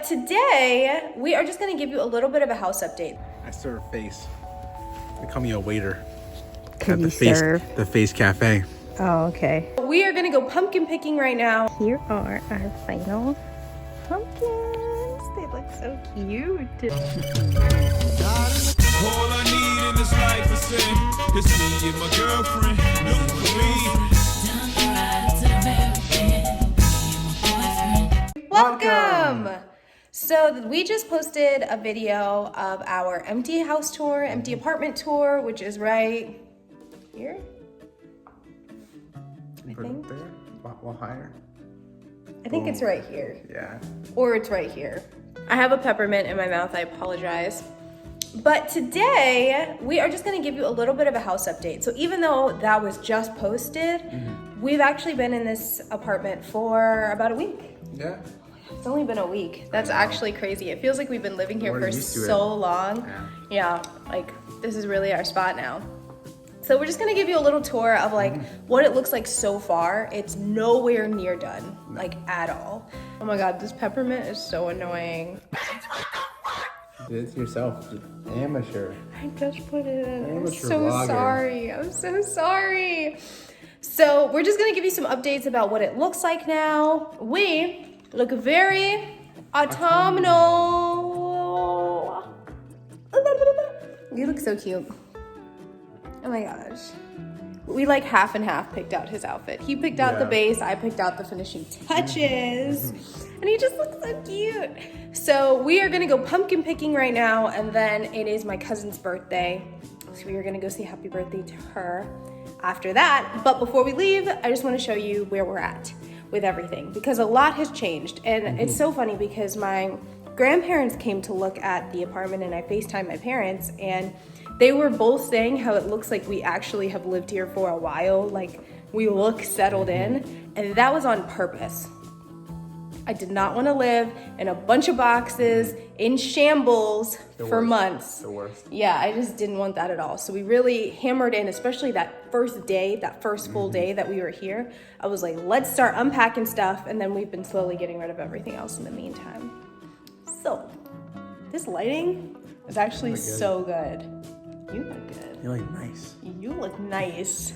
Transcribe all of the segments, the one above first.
today, we are just gonna give you a little bit of a house update. I serve face. They call me a waiter. Can you serve? The Face Cafe. Oh, okay. We are gonna go pumpkin picking right now. Here are our final pumpkins. They look so cute. All I need in this life is me and my girlfriend. Look for me. Welcome! So we just posted a video of our empty house tour, empty apartment tour, which is right here. I think. There, a lot higher. I think it's right here. Yeah. Or it's right here. I have a peppermint in my mouth, I apologize. But today, we are just gonna give you a little bit of a house update. So even though that was just posted, we've actually been in this apartment for about a week. Yeah. It's only been a week. That's actually crazy. It feels like we've been living here We're for used to so it. long. Yeah, like this is really our spot now. So we're just gonna give you a little tour of like what it looks like so far. It's nowhere near done, like at all. Oh my God, this peppermint is so annoying. You did it to yourself. Amateur. I just put it in. I'm Amateur so vlogger. sorry. I'm so sorry. So we're just gonna give you some updates about what it looks like now. We look very autumnal. You look so cute. Oh my gosh. We like half and half picked out his outfit. He picked out the base, I picked out the finishing touches. And he just looks so cute. So we are gonna go pumpkin picking right now, and then it is my cousin's birthday. So we are gonna go say happy birthday to her after that. But before we leave, I just wanna show you where we're at with everything, because a lot has changed. And it's so funny because my grandparents came to look at the apartment and I FaceTimed my parents, and they were both saying how it looks like we actually have lived here for a while, like we look settled in, and that was on purpose. I did not want to live in a bunch of boxes in shambles for months. The worst. Yeah, I just didn't want that at all. So we really hammered in, especially that first day, that first full day that we were here. I was like, let's start unpacking stuff, and then we've been slowly getting rid of everything else in the meantime. So, this lighting is actually so good. You look good. You look nice. You look nice.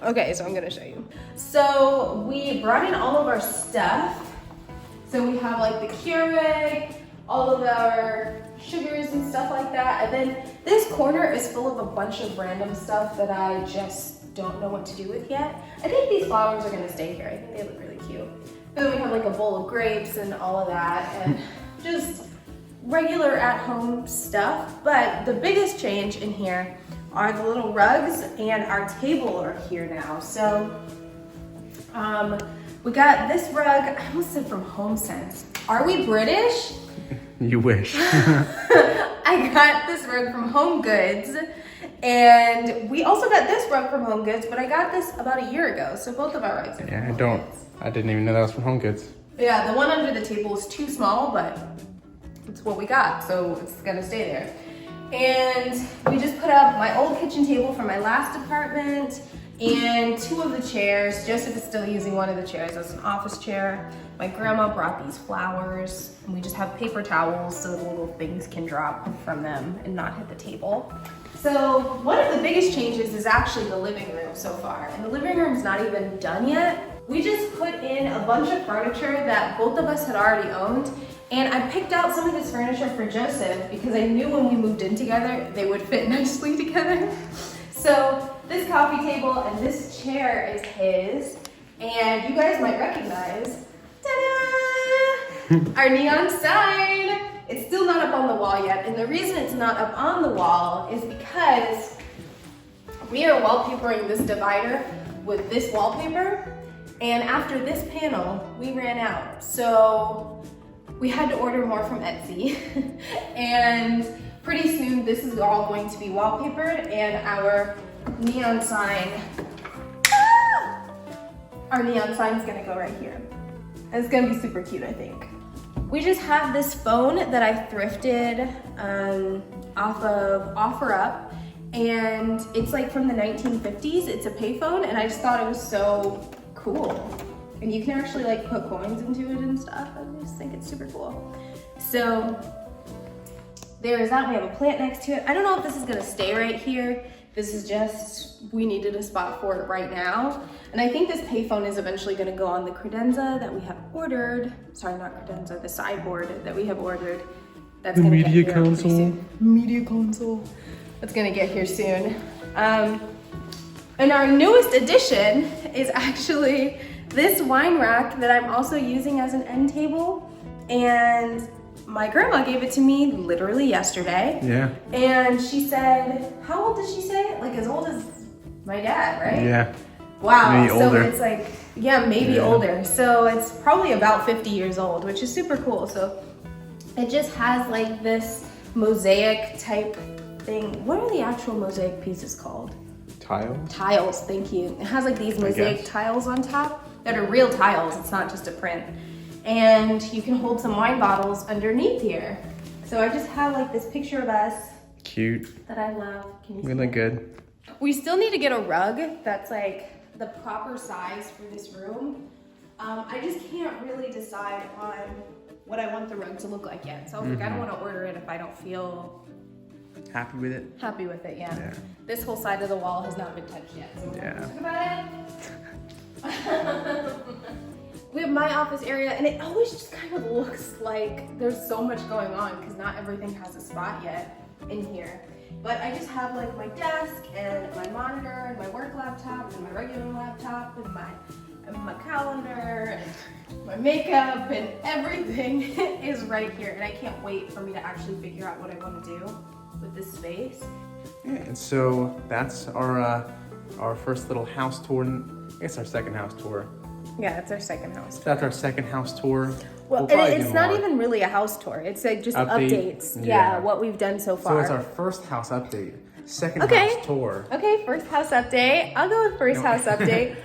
Okay, so I'm gonna show you. So we brought in all of our stuff. So we have like the Keurig, all of our sugars and stuff like that. And then this corner is full of a bunch of random stuff that I just don't know what to do with yet. I think these flowers are gonna stay here. I think they look really cute. And then we have like a bowl of grapes and all of that, and just regular at-home stuff. But the biggest change in here are the little rugs, and our table are here now. So we got this rug, I almost said from HomeSense. Are we British? You wish. I got this rug from Home Goods, and we also got this rug from Home Goods, but I got this about a year ago, so both of our rugs are from Home Goods. I didn't even know that was from Home Goods. Yeah, the one under the table is too small, but it's what we got, so it's gonna stay there. And we just put up my old kitchen table from my last apartment and two of the chairs. Joseph is still using one of the chairs as an office chair. My grandma brought these flowers, and we just have paper towels so the little things can drop from them and not hit the table. So one of the biggest changes is actually the living room so far, and the living room's not even done yet. We just put in a bunch of furniture that both of us had already owned, and I picked out some of this furniture for Joseph because I knew when we moved in together, they would fit nicely together. So this coffee table and this chair is his, and you guys might recognize, ta-da! Our neon sign. It's still not up on the wall yet, and the reason it's not up on the wall is because we are wallpapering this divider with this wallpaper, and after this panel, we ran out. So we had to order more from Etsy, and pretty soon this is all going to be wallpapered, and our neon sign, our neon sign is gonna go right here. And it's gonna be super cute, I think. We just have this phone that I thrifted off of OfferUp, and it's like from the 1950s. It's a payphone, and I just thought it was so cool. And you can actually like put coins into it and stuff. I just think it's super cool. So there's that. We have a plant next to it. I don't know if this is gonna stay right here. This is just, we needed a spot for it right now. And I think this payphone is eventually gonna go on the credenza that we have ordered. Sorry, not credenza, the sideboard that we have ordered. That's The gonna media get here pretty console. soon. Media console. That's gonna get here soon. And our newest addition is actually this wine rack that I'm also using as an end table. And my grandma gave it to me literally yesterday. Yeah. And she said, how old did she say? Like as old as my dad, right? Yeah. Wow. Maybe older. So it's like, yeah, maybe Yeah. older. So it's probably about 50 years old, which is super cool. So it just has like this mosaic type thing. What are the actual mosaic pieces called? Tiles. Tiles, thank you. It has like these mosaic guess. tiles on top that are real tiles. It's not just a print. And you can hold some wine bottles underneath here. So I just have like this picture of us Cute. that I love. Can you We see look it? good. We still need to get a rug that's like the proper size for this room. I just can't really decide on what I want the rug to look like yet. So I was like, I don't want to order it if I don't feel Happy with it? happy with it, yeah. Yeah. This whole side of the wall has not been touched yet. So we're Yeah. talking about it. We have my office area, and it always just kind of looks like there's so much going on because not everything has a spot yet in here. But I just have like my desk and my monitor and my work laptop and my regular laptop and my calendar and my makeup and everything is right here. And I can't wait for me to actually figure out what I want to do with this space. Yeah, and so that's our first little house tour. I guess our second house tour. Yeah, it's our second house. That's our second house tour. Well, We'll probably it's do not more. even really a house tour. It's like just Update? updates. Yeah. Yeah, what we've done so So far. it's our first house update. Second Okay. house tour. Okay, first house update. I'll go with first house update.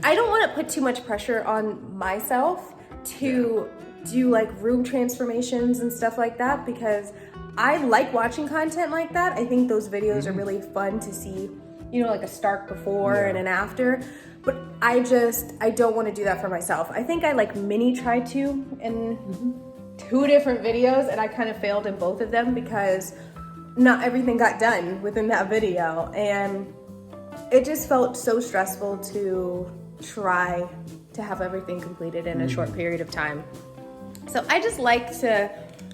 I don't want to put too much pressure on myself to do like room transformations and stuff like that because I like watching content like that. I think those videos are really fun to see, you know, like a stark before and an after. But I don't want to do that for myself. I think I like mini tried to in 2 different videos and I kind of failed in both of them because not everything got done within that video. And it just felt so stressful to try to have everything completed in a short period of time. So I just like to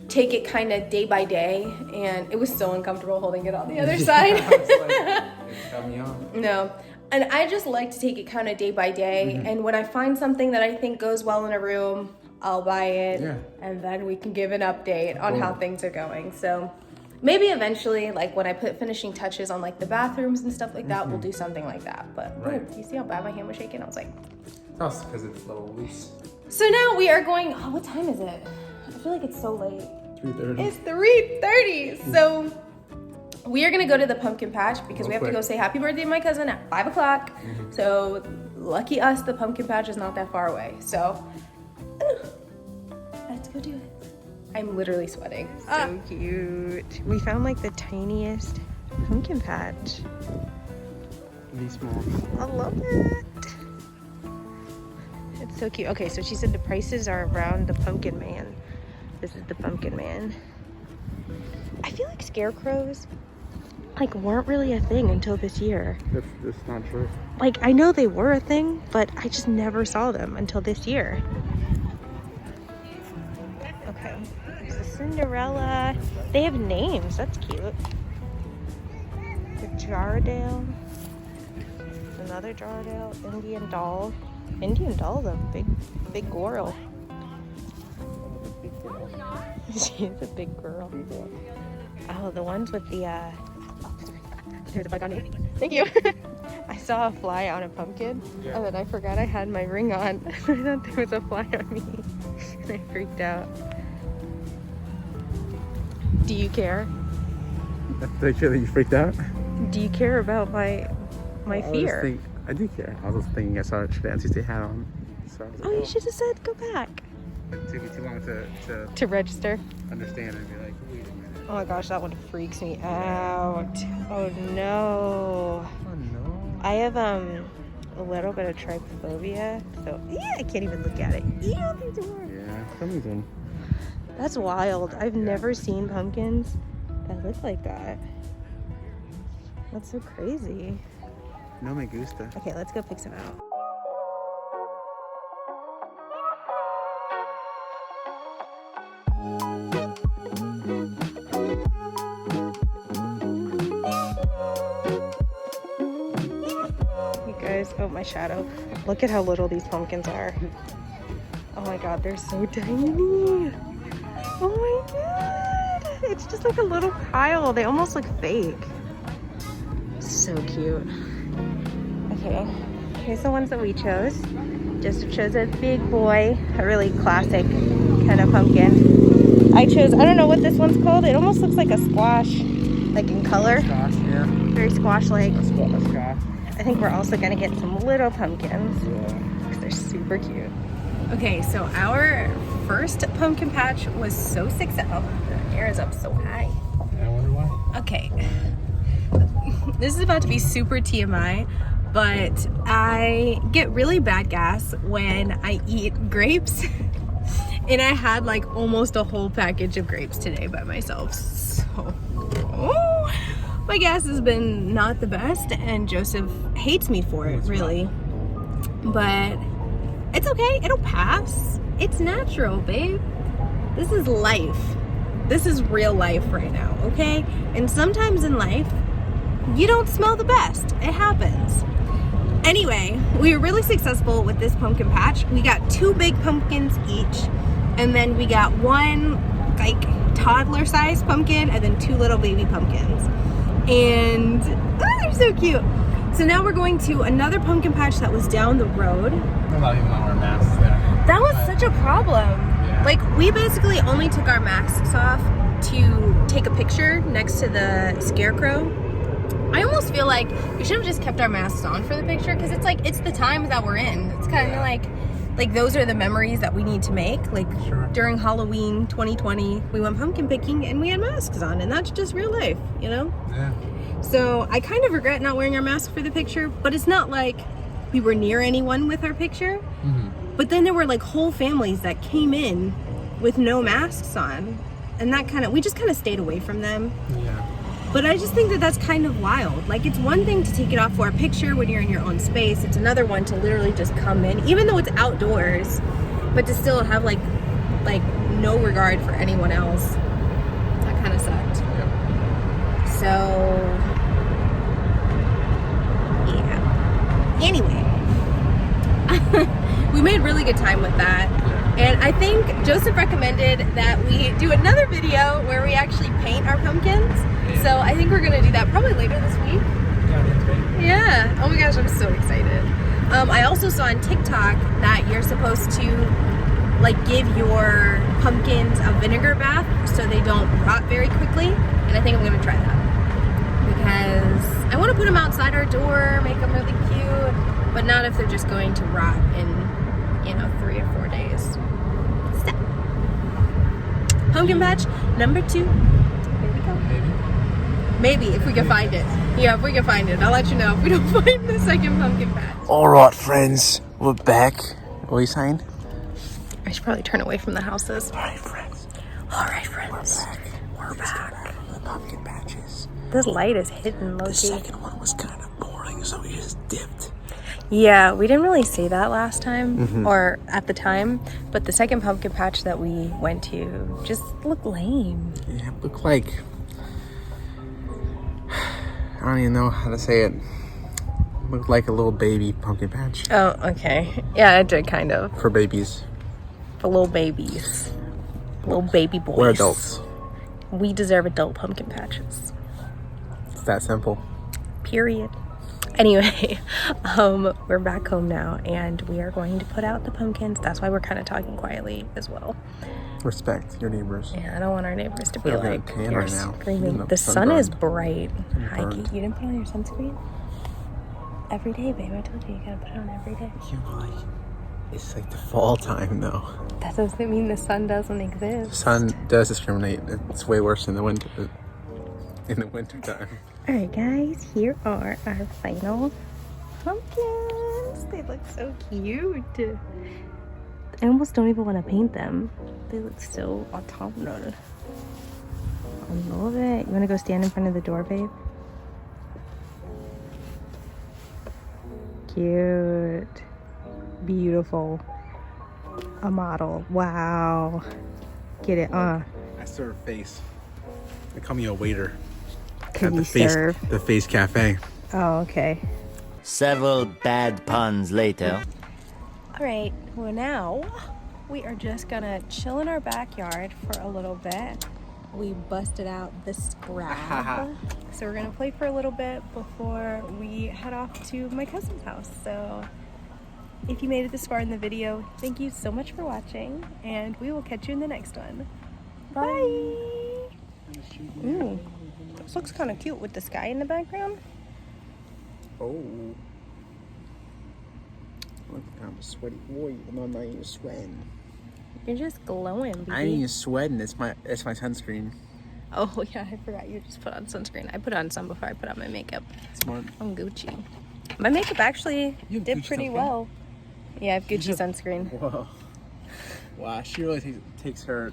take it kind of day by day, and it was so uncomfortable holding it on the other side. It's got me on. No. And I just like to take it kind of day by day. And when I find something that I think goes well in a room, I'll buy it. Yeah. And then we can give an update on how Cool. things are going. So maybe eventually, like when I put finishing touches on like the bathrooms and stuff like that, we'll do something like that. But Right. you see how bad my hand was shaking? I was like, It's also because it's a little loose. so now we are going, oh, what time is it? I feel like it's so late. 3:30. It's 3:30. So we are gonna go to the pumpkin patch because we have to quick. go say happy birthday to my cousin at 5 o'clock. So lucky us, the pumpkin patch is not that far away. So let's go do it. I'm literally sweating. So cute. We found like the tiniest pumpkin patch. These small. I love it. It's so cute. Okay, so she said the prices are around the pumpkin man. This is the pumpkin man. I feel like scarecrows like weren't really a thing until this year. That's not true. Like I know they were a thing, but I just never saw them until this year. Okay, there's the Cinderella. They have names. That's cute. The Jardale. Another Jardale. Indian doll. Indian doll, the big girl. She is a big girl. Oh, the ones with the there's a bug on you. Thank you. I saw a fly on a pumpkin, and then I forgot I had my ring on. I thought there was a fly on me, and I freaked out. Do you care? Did you freaked out? Do you care about my fear? I do care. I was just thinking I saw a fancy they had on. So I was like, Oh, you should have said go back It took me too long to to register. understand and be like, wait a minute. Oh my gosh, that one freaks me out. Oh no. Oh no. I have a little bit of trypophobia, so yeah, I can't even look at it. Yeah, these are horrible. Yeah, for some reason. That's wild. I've never seen pumpkins that look like that. That's so crazy. No me gusta. Okay, let's go pick some out. You guys, oh, my shadow. Look at how little these pumpkins are. Oh my god, they're so tiny. Oh my god. It's just like a little pile. They almost look fake. So cute. Okay, here's the ones that we chose. Joseph chose a big boy, a really classic kind of pumpkin. I chose, I don't know what this one's called. It almost looks like a squash, like in color. Squash, yeah. Very squash-like. A squash. I think we're also gonna get some little pumpkins Yeah. because they're super cute. Okay, so our first pumpkin patch was so successful. The air is up so high. I wonder why. Okay, this is about to be super TMI, but I get really bad gas when I eat grapes. And I had like almost a whole package of grapes today by myself. So, oh, my gas has been not the best, and Joseph hates me for it, really. But it's okay, it'll pass. It's natural, babe. This is life. This is real life right now, okay? And sometimes in life, you don't smell the best. It happens. Anyway, we were really successful with this pumpkin patch. We got 2 big pumpkins each, and then we got 1 like toddler-sized pumpkin, and then 2 little baby pumpkins. And oh, they're so cute. So now we're going to another pumpkin patch that was down the road. A lot of people don't wear masks there. That was such a problem. Yeah. Like, we basically only took our masks off to take a picture next to the scarecrow. I almost feel like we should have just kept our masks on for the picture, because it's like, it's the times that we're in. It's kind of like those are the memories that we need to make. Like, Sure. during Halloween 2020, we went pumpkin picking and we had masks on, and that's just real life, you know? Yeah. So I kind of regret not wearing our mask for the picture, but it's not like we were near anyone with our picture. Mm-hmm. But then there were like whole families that came in with no masks on, and that we just kind of stayed away from them. Yeah. But I just think that that's kind of wild. Like, it's one thing to take it off for a picture when you're in your own space. It's another one to literally just come in, even though it's outdoors, but to still have like no regard for anyone else. That kind of sucked. Yep. So, yeah. Anyway, we made really good time with that. And I think Joseph recommended that we do another video where we actually paint our pumpkins. So I think we're gonna do that probably later this week. Yeah, that's great. Yeah. Oh my gosh, I'm so excited. I also saw on TikTok that you're supposed to like give your pumpkins a vinegar bath so they don't rot very quickly. And I think I'm gonna try that because I want to put them outside our door, make them really cute, but not if they're just going to rot in, 3 or 4 days. So, pumpkin patch number 2. Here we go. Maybe if we can find it. Yeah, if we can find it. I'll let you know if we don't find the second pumpkin patch. Alright, friends. We're back. What are you saying? I should probably turn away from the houses. Alright, friends. Alright, friends. We're back. The pumpkin patches. This light is hidden low The key. second one was kind of boring, so we just dipped. Yeah, we didn't really say that last time, or at the time, but the second pumpkin patch that we went to just looked lame. Yeah, it looked like... I don't even know how to say it. It looked like a little baby pumpkin patch. Oh, okay. Yeah, it did kind of. For babies. For little babies. Little baby boys. We're adults. We deserve adult pumpkin patches. It's that simple. Period. Anyway, we're back home now, and we are going to put out the pumpkins. That's why we're kind of talking quietly as well. Respect your neighbors. Yeah, I don't want our neighbors to be We're gonna like, tan you're right now. screaming. Getting The sun is sunburned. bright. Hi, burned. Kate. You didn't put on your sunscreen? Every day, babe. I told you, you gotta put it on every day. Yeah, but like, it's like the fall time though. That doesn't mean the sun doesn't exist. Sun does discriminate. It's way worse in the winter. In the winter time. Alright, guys. Here are our final pumpkins. They look so cute. I almost don't even want to paint them. They look so autumnal. I love it. You want to go stand in front of the door, babe? Cute. Beautiful. A model. Wow. Get it, I serve face. They call me a waiter. Can you serve? The Face Cafe. Oh, okay. Several bad puns later. All right, well now we are just gonna chill in our backyard for a little bit. We busted out the Scrab, so we're gonna play for a little bit before we head off to my cousin's house. So if you made it this far in the video, thank you so much for watching, and we will catch you in the next one. Bye! Ooh, this looks kind of cute with the sky in the background. Oh. Look, I'm a sweaty boy. I'm not even sweating. You're just glowing, baby. I ain't even sweating. It's my sunscreen. Oh yeah, I forgot you just put on sunscreen. I put on some before I put on my makeup. Smart. I'm Gucci. My makeup actually You have did Gucci pretty sunscreen? well. Yeah, I have Gucci sunscreen. Whoa. Wow, she really takes her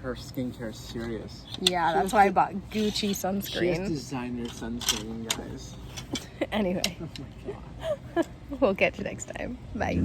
skincare serious. Yeah, that's why I bought Gucci She has sunscreen. designer sunscreen, guys. Anyway, we'll catch you next time. Bye.